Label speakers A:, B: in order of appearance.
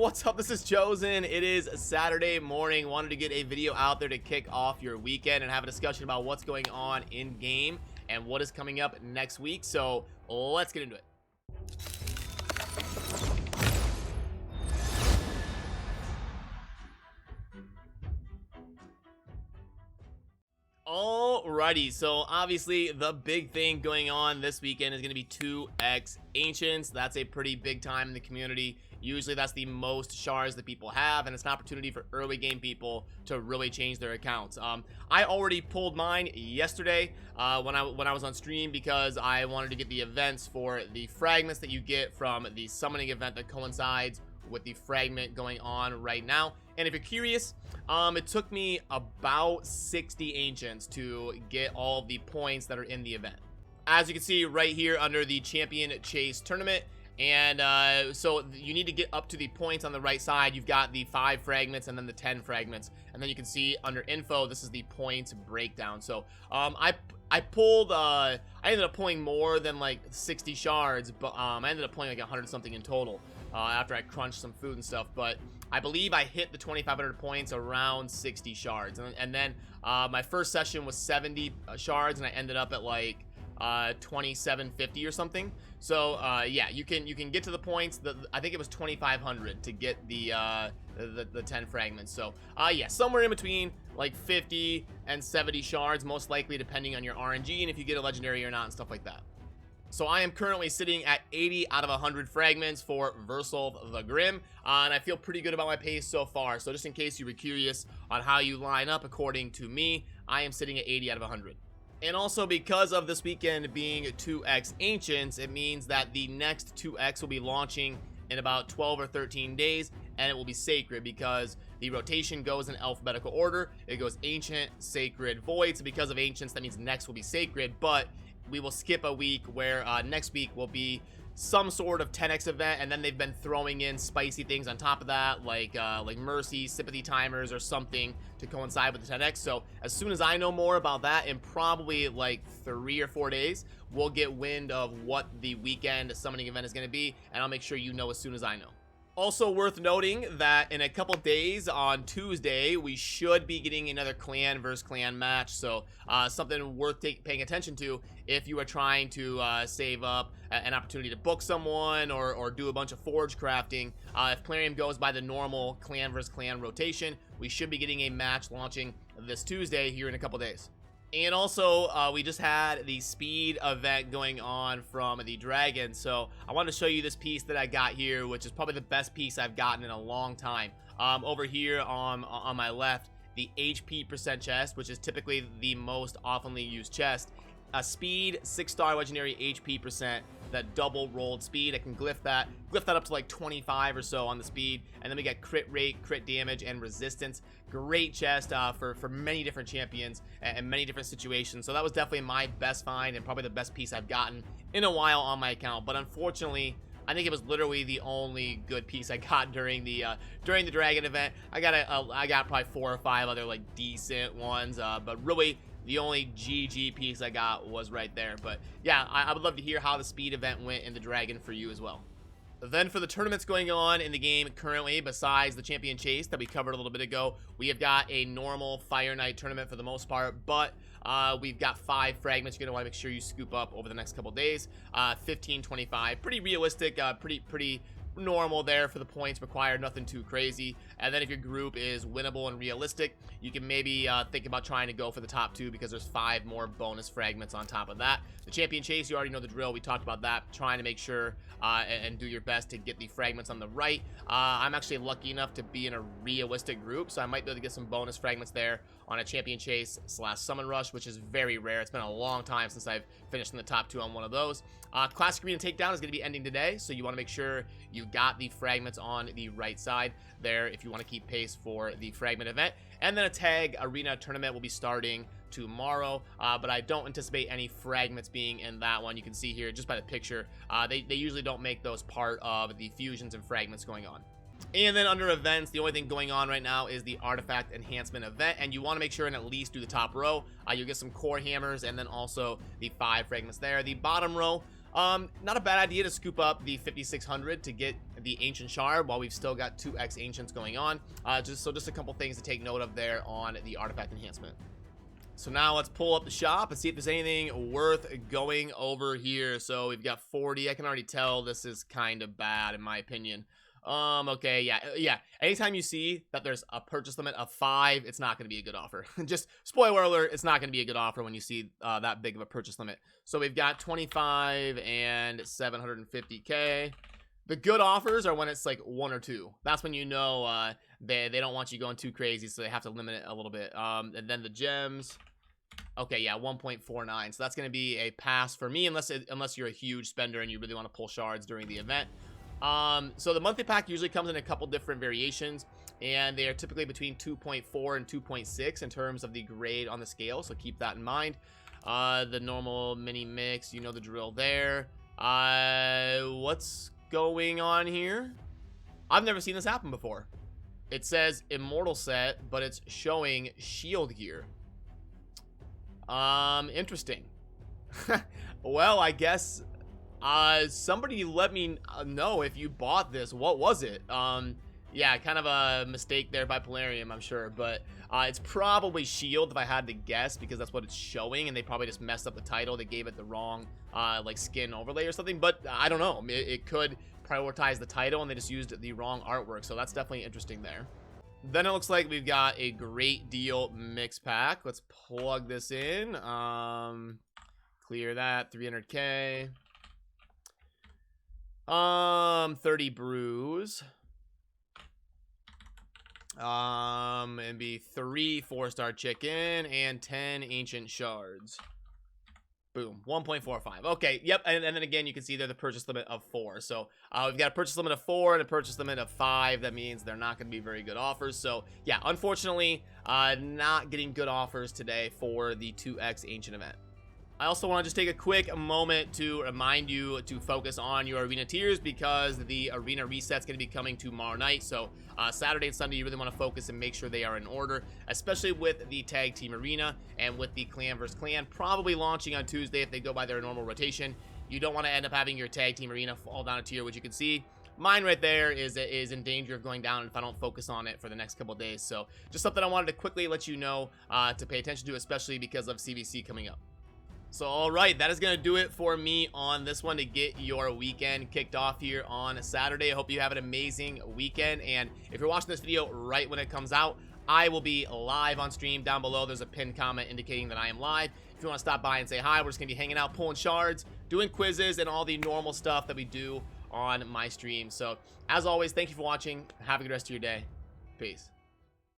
A: What's up? This is Chosen. It is Saturday morning. Wanted to get a video out there to kick off your weekend and have a discussion about what's going on in game and what is coming up next week. So let's get into it. Alrighty, so obviously the big thing going on this weekend is going to be 2x Ancients. That's a pretty big time in the community. Usually that's the most shards that people have, and it's an opportunity for early game people to really change their accounts. I already pulled mine yesterday when I was on stream because I wanted to get the events for the fragments that you get from the summoning event that coincides with the fragment going on right now. And if you're curious, it took me about 60 Ancients to get all of the points that are in the event. As you can see right here under the Champion Chase Tournament. And so you need to get up to the points on the right side. You've got the 5 fragments and then the 10 fragments. And then you can see under info, this is the points breakdown. So I ended up pulling more than like 60 shards, but I ended up pulling like 100 something in total after I crunched some food and stuff. But I believe I hit the 2,500 points around 60 shards. And then my first session was 70 shards, and I ended up at like 2750 or something. So yeah, you can get to the points. I think it was 2,500 to get the 10 fragments. So yeah, somewhere in between like 50 and 70 shards, most likely, depending on your RNG and if you get a legendary or not and stuff like that. So I am currently sitting at 80 out of 100 fragments for Versolve the Grim, and I feel pretty good about my pace so far. So just in case you were curious on how you line up according to me, I am sitting at 80 out of 100. And also, because of this weekend being 2x Ancients, it means that the next 2x will be launching in about 12 or 13 days, and it will be Sacred because the rotation goes in alphabetical order. It goes Ancient, Sacred, Void. So because of Ancients, that means next will be Sacred, but we will skip a week where next week will be some sort of 10x event, and then they've been throwing in spicy things on top of that, like Mercy, Sympathy Timers, or something to coincide with the 10x. So as soon as I know more about that, in probably like 3 or 4 days, we'll get wind of what the weekend summoning event is going to be, and I'll make sure you know as soon as I know. Also worth noting that in a couple days on Tuesday, we should be getting another clan versus clan match. So something worth paying attention to if you are trying to save up an opportunity to book someone or do a bunch of forge crafting. If Plarium goes by the normal clan versus clan rotation, we should be getting a match launching this Tuesday here in a couple days. And also, we just had the speed event going on from the Dragon. So I wanted to show you this piece that I got here, which is probably the best piece I've gotten in a long time. Over here on my left, the HP % chest, which is typically the most oftenly used chest. A speed 6-star legendary HP %, that double rolled speed. I can glyph that up to like 25 or so on the speed, and then we get crit rate, crit damage, and resistance. Great chest for many different champions and many different situations. So that was definitely my best find and probably the best piece I've gotten in a while on my account. But unfortunately, I think it was literally the only good piece I got during the Dragon event. I got probably 4 or 5 other like decent ones, but really the only GG piece I got was right there. But yeah, I would love to hear how the speed event went in the Dragon for you as well. Then for the tournaments going on in the game currently, besides the Champion Chase that we covered a little bit ago, we have got a normal Fire Knight tournament for the most part, but we've got 5 fragments you're going to want to make sure you scoop up over the next couple days. 15, 25, pretty realistic, pretty normal there for the points required, nothing too crazy. And then if your group is winnable and realistic, you can maybe think about trying to go for the top 2 because there's 5 more bonus fragments on top of that. The Champion Chase, you already know the drill. We talked about that, trying to make sure and do your best to get the fragments on the right. I'm actually lucky enough to be in a realistic group, so I might be able to get some bonus fragments there on a Champion Chase / Summon Rush, which is very rare. It's been a long time since I've finished in the top 2 on one of those. Classic Arena Takedown is going to be ending today, so you want to make sure you got the fragments on the right side there if you want to keep pace for the Fragment event. And then a Tag Arena Tournament will be starting tomorrow, but I don't anticipate any fragments being in that one. You can see here just by the picture, they usually don't make those part of the fusions and fragments going on. And then under events, the only thing going on right now is the artifact enhancement event, and you want to make sure and at least do the top row. You'll get some core hammers and then also the 5 fragments there. The bottom row, Not a bad idea to scoop up the 5600 to get the ancient shard while we've still got 2x ancients going on. Just a couple things to take note of there on the artifact enhancement. So now let's pull up the shop and see if there's anything worth going over here. So we've got 40. I can already tell this is kind of bad in my opinion. Okay, yeah. Anytime you see that there's a purchase limit of 5, it's not going to be a good offer. Just spoiler alert, it's not going to be a good offer when you see that big of a purchase limit. So we've got 25 and 750k. The good offers are when it's like 1 or 2. That's when you know they don't want you going too crazy, so they have to limit it a little bit. And then the gems. Okay, yeah, 1.49. So that's going to be a pass for me unless you're a huge spender and you really want to pull shards during the event. So the monthly pack usually comes in a couple different variations, and they are typically between 2.4 and 2.6 in terms of the grade on the scale, so keep that in mind. The normal mini mix, you know the drill there. What's going on here? I've never seen this happen before. It says immortal set, but it's showing shield gear. Interesting. Well, I guess somebody let me know if you bought this. What was it? Yeah, kind of a mistake there by Plarium, I'm sure, but it's probably shield if I had to guess, because that's what it's showing, and they probably just messed up the title. They gave it the wrong like skin overlay or something, but I don't know. It could prioritize the title and they just used the wrong artwork, so that's definitely interesting there. Then it looks like we've got a great deal mix pack. Let's plug this in. Clear that. 300k. 30 brews. And be 3 4-star chicken and 10 ancient shards. Boom, 1.45. Okay, yep, and then again, you can see there the purchase limit of 4. So we've got a purchase limit of 4 and a purchase limit of 5. That means they're not going to be very good offers. So yeah, unfortunately, not getting good offers today for the 2x ancient event. I also want to just take a quick moment to remind you to focus on your arena tiers, because the arena reset's going to be coming tomorrow night. So Saturday and Sunday, you really want to focus and make sure they are in order, especially with the tag team arena and with the clan versus clan probably launching on Tuesday if they go by their normal rotation. You don't want to end up having your tag team arena fall down a tier, which you can see mine right there is in danger of going down if I don't focus on it for the next couple days. So just something I wanted to quickly let you know to pay attention to, especially because of CVC coming up. So alright, that is going to do it for me on this one to get your weekend kicked off here on Saturday. I hope you have an amazing weekend, and if you're watching this video right when it comes out, I will be live on stream. Down below there's a pinned comment indicating that I am live. If you want to stop by and say hi, we're just going to be hanging out, pulling shards, doing quizzes, and all the normal stuff that we do on my stream. So as always, thank you for watching. Have a good rest of your day. Peace.